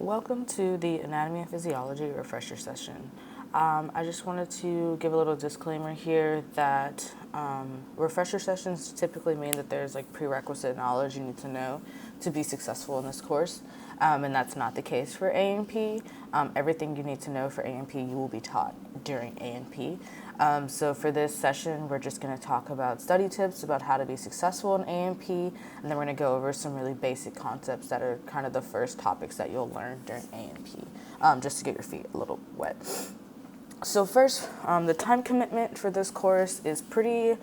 Welcome to the Anatomy and Physiology refresher session. I just wanted to give a little disclaimer here that refresher sessions typically mean that there's like prerequisite knowledge you need to know to be successful in this course, and that's not the case for A&P. Everything you need to know for A&P you will be taught during A&P. So for this session, we're just going to talk about study tips about how to be successful in A&P, and then we're going to go over some really basic concepts that are kind of the first topics that you'll learn during A&P, just to get your feet a little wet. So first, the time commitment for this course is pretty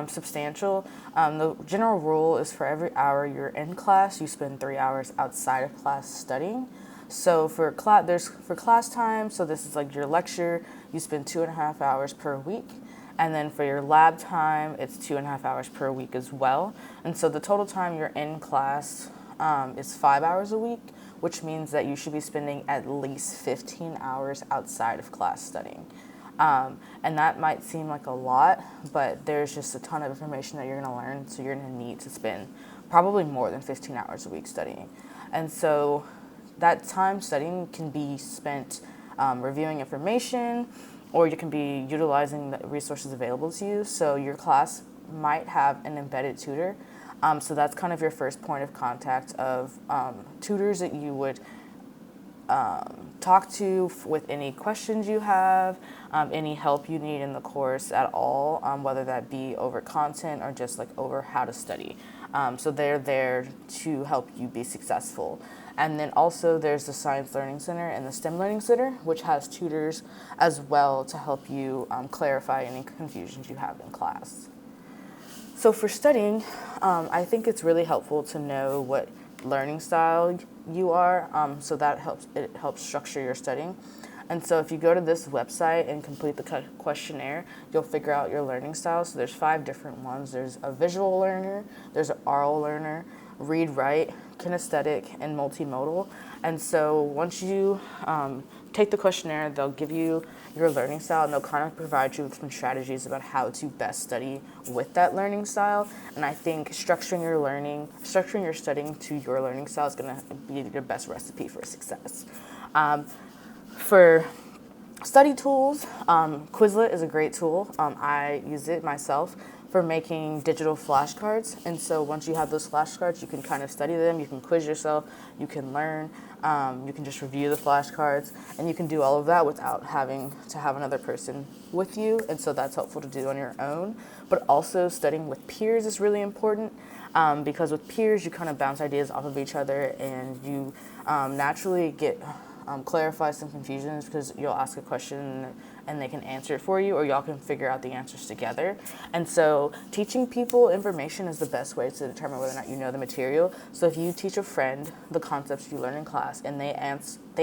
substantial. The general rule is for every hour you're in class, you spend 3 hours outside of class studying. So for class time, so this is like your lecture, you spend 2.5 hours per week. And then for your lab time, it's 2.5 hours per week as well. And so the total time you're in class is 5 hours a week, which means that you should be spending at least 15 hours outside of class studying. And that might seem like a lot, but there's just a ton of information that you're going to learn, so you're going to need to spend probably more than 15 hours a week studying. And so that time studying can be spent reviewing information, or you can be utilizing the resources available to you. So your class might have an embedded tutor. So that's kind of your first point of contact of tutors that you would talk to with any questions you have, any help you need in the course at all, whether that be over content or just like over how to study. So they're there to help you be successful. And then also there's the Science Learning Center and the STEM Learning Center, which has tutors as well to help you clarify any confusions you have in class. So for studying, I think it's really helpful to know what learning style you are, so that helps structure your studying. And so if you go to this website and complete the questionnaire, you'll figure out your learning style. So there's 5 different ones. There's a visual learner, there's an oral learner, read, write, kinesthetic, and multimodal. And so once you take the questionnaire, they'll give you your learning style, and they'll kind of provide you with some strategies about how to best study with that learning style. And I think structuring your studying to your learning style is going to be your best recipe for success. For study tools, Quizlet is a great tool. I use it myself for making digital flashcards. And so once you have those flashcards, you can kind of study them, you can quiz yourself, you can learn, you can just review the flashcards, and you can do all of that without having to have another person with you. And so that's helpful to do on your own. But also studying with peers is really important, because with peers, you kind of bounce ideas off of each other, and you naturally get clarify some confusions because you'll ask a question and they can answer it for you, or y'all can figure out the answers together. And so teaching people information is the best way to determine whether or not you know the material. So if you teach a friend the concepts you learn in class and they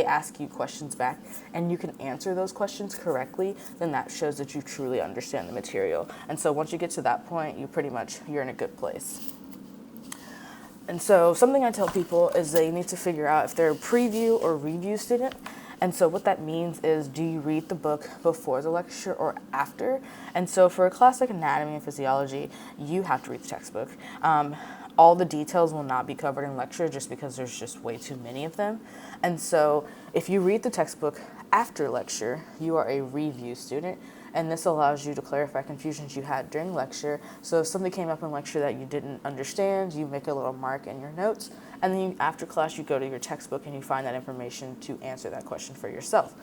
ask you questions back and you can answer those questions correctly, then that shows that you truly understand the material. And so once you get to that point, you're in a good place. And so something I tell people is they need to figure out if they're a preview or review student. And so what that means is, do you read the book before the lecture or after? And so for a class like Anatomy and Physiology, you have to read the textbook. All the details will not be covered in lecture just because there's just way too many of them. And so if you read the textbook after lecture, you are a review student. And this allows you to clarify confusions you had during lecture. So if something came up in lecture that you didn't understand, you make a little mark in your notes, and then after class you go to your textbook and you find that information to answer that question for yourself.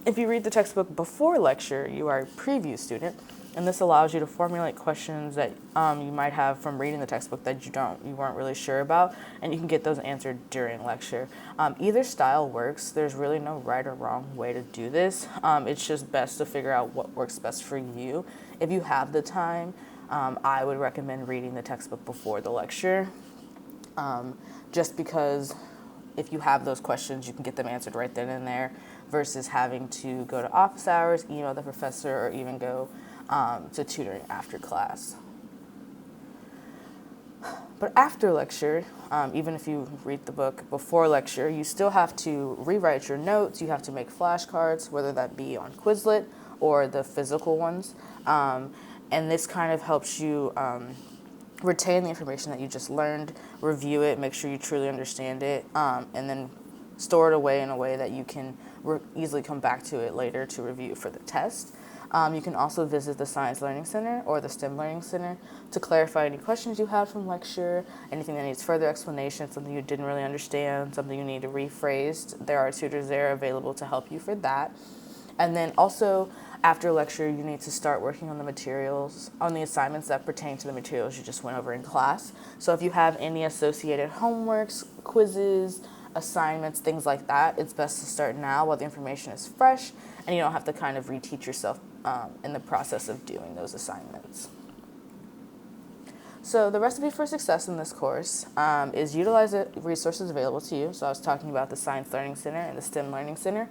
If you read the textbook before lecture, you are a preview student, and this allows you to formulate questions that you might have from reading the textbook that you weren't really sure about, and you can get those answered during lecture. Either style works. There's really no right or wrong way to do this. It's just best to figure out what works best for you. If you have the time, I would recommend reading the textbook before the lecture, just because if you have those questions, you can get them answered right then and there versus having to go to office hours, email the professor, or even go to tutoring after class. But after lecture, even if you read the book before lecture, you still have to rewrite your notes. You have to make flashcards, whether that be on Quizlet or the physical ones. And this kind of helps you retain the information that you just learned, review it, make sure you truly understand it, and then store it away in a way that you can easily come back to it later to review for the test. You can also visit the Science Learning Center or the STEM Learning Center to clarify any questions you had from lecture, anything that needs further explanation, something you didn't really understand, something you need to rephrase. There are tutors there available to help you for that. And then also, after lecture, you need to start working on the materials, on the assignments that pertain to the materials you just went over in class. So if you have any associated homeworks, quizzes, assignments, things like that, it's best to start now while the information is fresh and you don't have to kind of reteach yourself in the process of doing those assignments. So the recipe for success in this course is utilize the resources available to you. So I was talking about the Science Learning Center and the STEM Learning Center.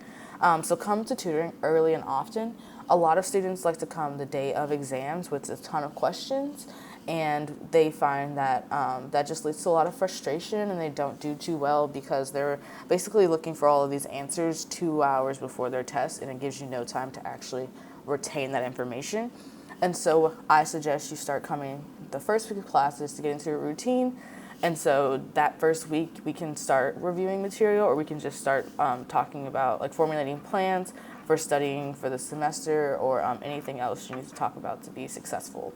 So come to tutoring early and often. A lot of students like to come the day of exams with a ton of questions, and they find that that just leads to a lot of frustration, and they don't do too well because they're basically looking for all of these answers 2 hours before their test, and it gives you no time to actually retain that information. And so I suggest you start coming the first week of classes to get into a routine. And so that first week we can start reviewing material, or we can just start talking about like formulating plans for studying for the semester, or anything else you need to talk about to be successful.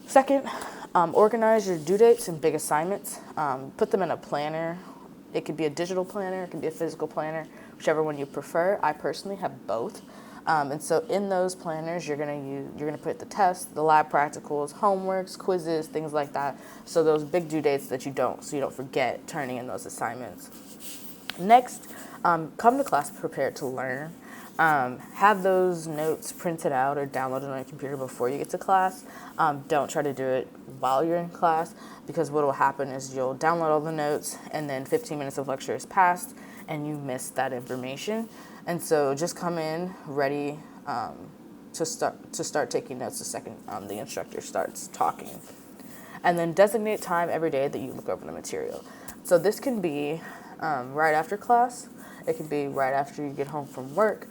Second, organize your due dates and big assignments. Put them in a planner. It could be a digital planner, it could be a physical planner, whichever one you prefer. I personally have both. And so in those planners, you're gonna put the tests, the lab practicals, homeworks, quizzes, things like that. So those big due dates so you don't forget turning in those assignments. Next, come to class prepared to learn. Have those notes printed out or downloaded on your computer before you get to class. Don't try to do it while you're in class, because what will happen is you'll download all the notes and then 15 minutes of lecture is passed and you missed that information. And so just come in ready to start taking notes the second the instructor starts talking. And then designate time every day that you look over the material. So this can be right after class. It can be right after you get home from work.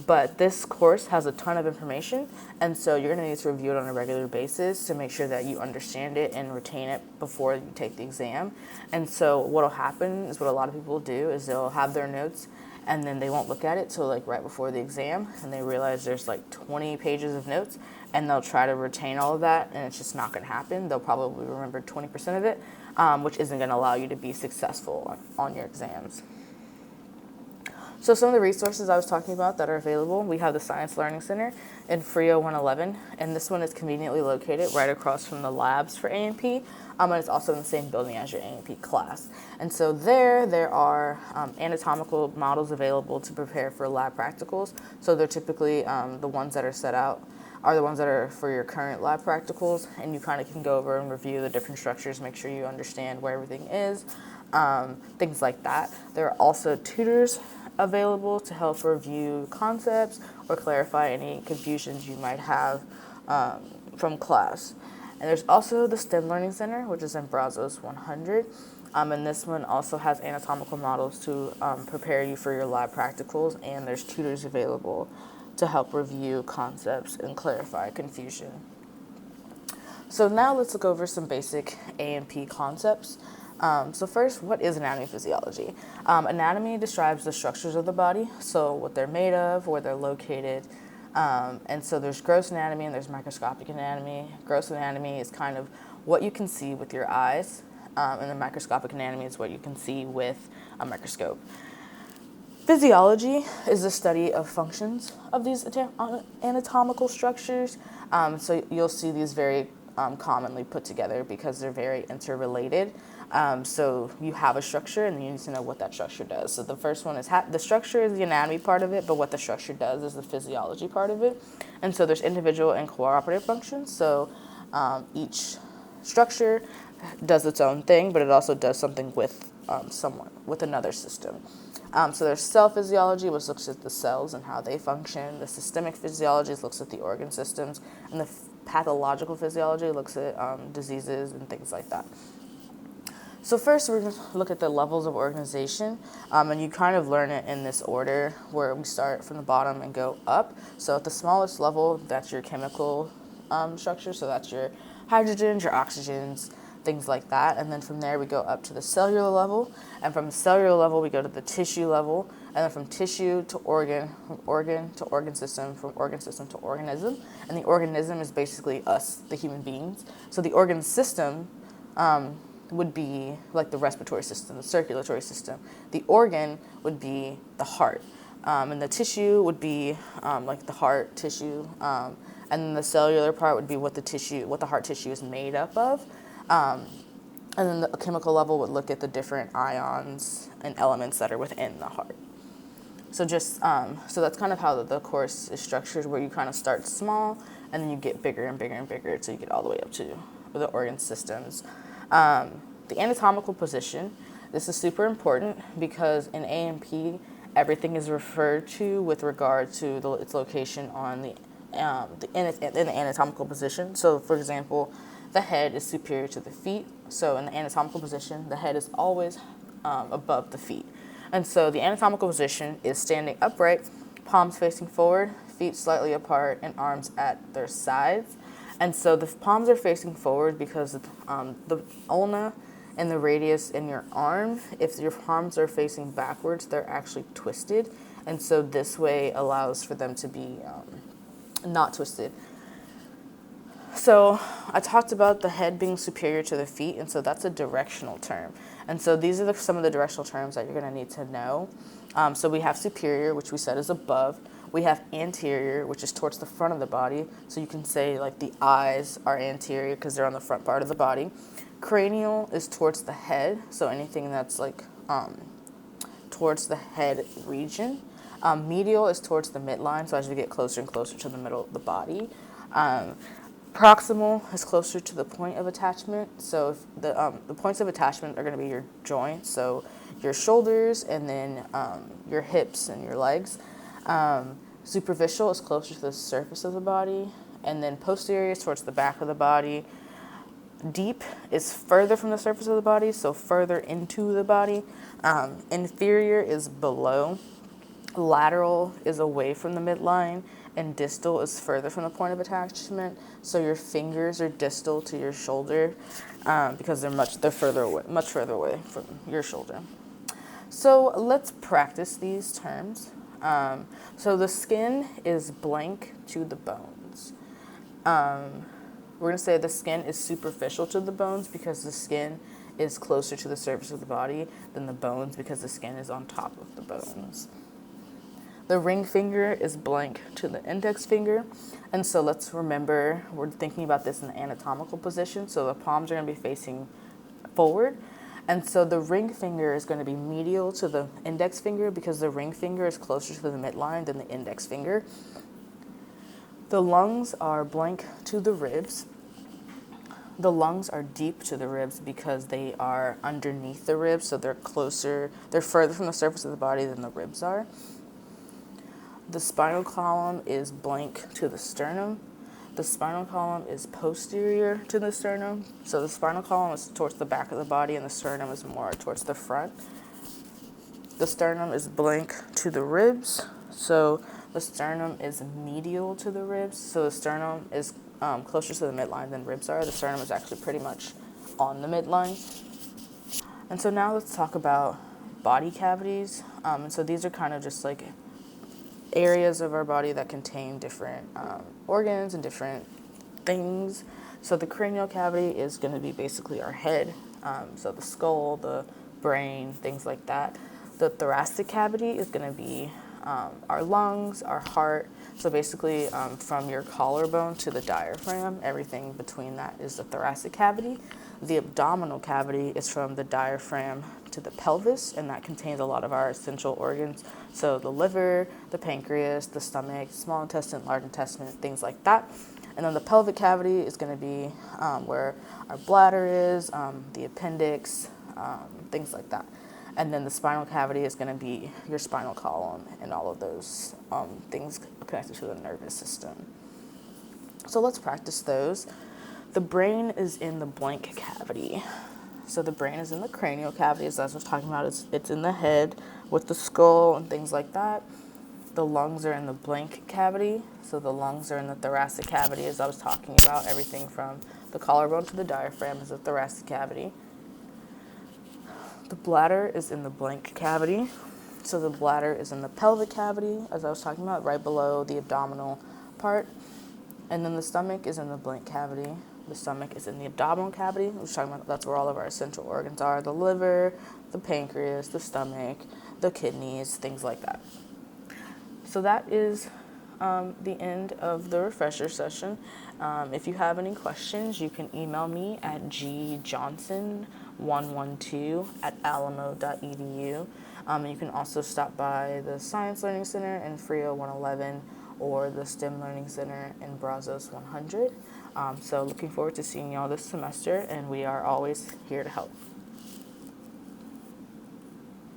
But this course has a ton of information, and so you're going to need to review it on a regular basis to make sure that you understand it and retain it before you take the exam. And so what will happen is, what a lot of people do is they'll have their notes and then they won't look at it till like right before the exam, and they realize there's like 20 pages of notes, and they'll try to retain all of that, and it's just not going to happen. They'll probably remember 20% of it, which isn't going to allow you to be successful on your exams. So some of the resources I was talking about that are available, we have the Science Learning Center in Frio 111, and this one is conveniently located right across from the labs for A&P, and it's also in the same building as your A&P class. And so there are anatomical models available to prepare for lab practicals. So they're typically the ones that are set out are the ones that are for your current lab practicals, and you kind of can go over and review the different structures, make sure you understand where everything is, things like that. There are also tutors available to help review concepts or clarify any confusions you might have from class. And there's also the STEM Learning Center, which is in Brazos 100. And this one also has anatomical models to prepare you for your lab practicals, and there's tutors available to help review concepts and clarify confusion. So now let's look over some basic A&P concepts. So first, what is anatomy and physiology? Anatomy describes the structures of the body, so what they're made of, where they're located. And so there's gross anatomy and there's microscopic anatomy. Gross anatomy is kind of what you can see with your eyes, and the microscopic anatomy is what you can see with a microscope. Physiology is the study of functions of these anatomical structures. So you'll see these very commonly put together because they're very interrelated. So you have a structure, and you need to know what that structure does. So the first one is the structure is the anatomy part of it, but what the structure does is the physiology part of it. And so there's individual and cooperative functions. So each structure does its own thing, but it also does something with with another system. So there's cell physiology, which looks at the cells and how they function. The systemic physiology looks at the organ systems, and the pathological physiology looks at diseases and things like that. So first, we're going to look at the levels of organization, and you kind of learn it in this order, where we start from the bottom and go up. So at the smallest level, that's your chemical structure. So that's your hydrogens, your oxygens, things like that. And then from there we go up to the cellular level, and from the cellular level we go to the tissue level, and then from tissue to organ, from organ to organ system, from organ system to organism. And the organism is basically us, the human beings. So the organ system would be like the respiratory system, the circulatory system. The organ would be the heart. And the tissue would be like the heart tissue. And then the cellular part would be what the heart tissue is made up of. And then the chemical level would look at the different ions and elements that are within the heart. So so that's kind of how the course is structured, where you kind of start small and then you get bigger and bigger and bigger until you get all the way up to the organ systems. The anatomical position, this is super important because in A&P, everything is referred to with regard to its location on in the anatomical position. So, for example, the head is superior to the feet. So in the anatomical position, the head is always above the feet. And so the anatomical position is standing upright, palms facing forward, feet slightly apart, and arms at their sides. And so the palms are facing forward because the ulna and the radius in your arm, if your palms are facing backwards, they're actually twisted. And so this way allows for them to be not twisted. So I talked about the head being superior to the feet, and so that's a directional term. And so these are some of the directional terms that you're going to need to know. So we have superior, which we said is above. We have anterior, which is towards the front of the body. So you can say like the eyes are anterior because they're on the front part of the body. Cranial is towards the head, so anything that's like towards the head region. Medial is towards the midline, so as you get closer and closer to the middle of the body. Proximal is closer to the point of attachment. So if the points of attachment are going to be your joints, so your shoulders and then your hips and your legs. Superficial is closer to the surface of the body, and then posterior is towards the back of the body. Deep is further from the surface of the body, so further into the body. Inferior is below. Lateral is away from the midline, and distal is further from the point of attachment. So your fingers are distal to your shoulder because they're further away, much further away from your shoulder. So let's practice these terms. So the skin is blank to the bones. We're going to say the skin is superficial to the bones because the skin is closer to the surface of the body than the bones because the skin is on top of the bones. The ring finger is blank to the index finger. And so let's remember, we're thinking about this in the anatomical position. So the palms are going to be facing forward. And so the ring finger is going to be medial to the index finger because the ring finger is closer to the midline than the index finger. The lungs are blank to the ribs. The lungs are deep to the ribs because they are underneath the ribs, so they're further from the surface of the body than the ribs are. The spinal column is blank to the sternum. The spinal column is posterior to the sternum, so the spinal column is towards the back of the body and the sternum is more towards the front. The sternum is blank to the ribs, so the sternum is medial to the ribs, so the sternum is closer to the midline than ribs are. The sternum is actually pretty much on the midline. And so now let's talk about body cavities. And so these are kind of just like areas of our body that contain different organs and different things. So the cranial cavity is going to be basically our head, so the skull, the brain, things like that. The thoracic cavity is going to be our lungs, our heart. So basically from your collarbone to the diaphragm, everything between that is the thoracic cavity. The abdominal cavity is from the diaphragm to the pelvis, and that contains a lot of our essential organs. So the liver, the pancreas, the stomach, small intestine, large intestine, things like that. And then the pelvic cavity is going to be where our bladder is, the appendix, things like that. And then the spinal cavity is going to be your spinal column and all of those things connected to the nervous system. So let's practice those. The brain is in the blank cavity. So the brain is in the cranial cavity, as I was talking about. It's in the head with the skull and things like that. The lungs are in the blank cavity. So the lungs are in the thoracic cavity, as I was talking about, everything from The collarbone to the diaphragm is the thoracic cavity. The bladder is in the blank cavity. So the bladder is in the pelvic cavity, as I was talking about, right below the abdominal part. And then the stomach is in the blank cavity. The stomach is in the abdominal cavity. I was talking about that's where all of our essential organs are: the liver, the pancreas, the stomach, the kidneys, things like that. So that is the end of the refresher session. If you have any questions, you can email me at gjohnson112@alamo.edu. You can also stop by the Science Learning Center in Frio 111 or the STEM Learning Center in Brazos 100. So looking forward to seeing y'all this semester, and we are always here to help.